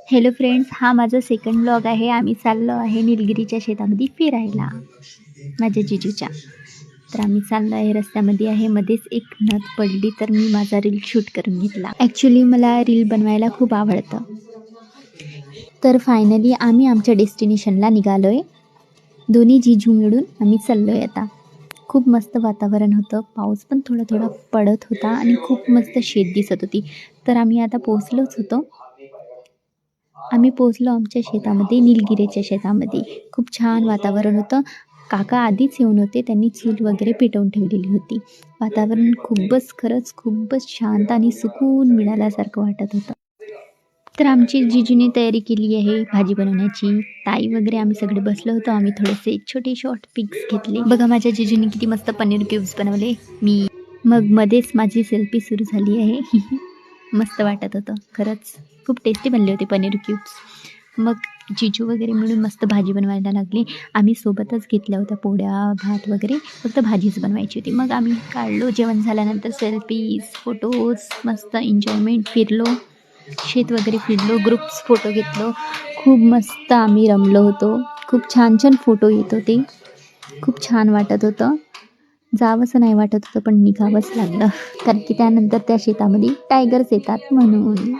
Hello friends, हा माझा second blog आहे. आम्ही चाललो आहे निलगिरीच्या शेतामध्ये फिरायला माझ्या जिजूच्या. तर आम्ही चाललो आहे, रस्त्यामध्ये आहे, मध्येच एक नथ पडली तर मी माझा रील शूट करून घेतला. ॲक्च्युली मला रील बनवायला खूप आवडतं. तर फायनली आम्ही आमच्या डेस्टिनेशनला निघालो आहे. दोन्ही जिजू मिळून आम्ही चाललो आहे आता. खूप मस्त वातावरण होतं, पाऊस पण थोडा थोडा पडत होता आणि खूप मस्त शेत दिसत होती. तर आम्ही आता पोहोचलोच होतो. आम्ही पोहोचलो आमच्या शेतामध्ये, निलगिरीच्या शेतामध्ये. खूप छान वातावरण होतं. काका आधीच येऊन होते, त्यांनी चूल वगैरे पेटवून ठेवलेली होती. वातावरण खरंच खूपच शांत आणि सुकून मिळाल्यासारखं वाटत होतं. तर आमची जिजूने तयारी केली आहे भाजी बनवण्याची. ताई वगैरे आम्ही सगळे बसलो होतो. आम्ही थोडेसे छोटे शॉर्ट पिक्स घेतले. बघा माझ्या जिजूने किती मस्त पनीर क्यूब्स बनवले. मग मध्येच माझी सेल्फी सुरू झाली आहे. मस्त वाटत होतं खरंच. खूप टेस्टी बनले होते पनीर क्यूब्स. मग जिजू वगैरे मिळून मस्त भाजी बनवायला लागली. आम्ही सोबतच घेतल्या होत्या पोळ्या, भात वगैरे, फक्त भाजीच बनवायची होती. मग आम्ही काढलो जेवण झाल्यानंतर सेल्फीज, फोटोज, मस्त एन्जॉयमेंट, फिरलो, शेत वगैरे फिरलो, ग्रुप्स फोटो घेतलो. खूप मस्त आम्ही रमलो होतो. खूप छान छान फोटो येत होते. खूप छान वाटत होतं. जावंसं नाही वाटत होतं, पण निघावंच लागलं, कारण की त्यानंतर त्या शेतामध्ये टायगर्स येतात म्हणून.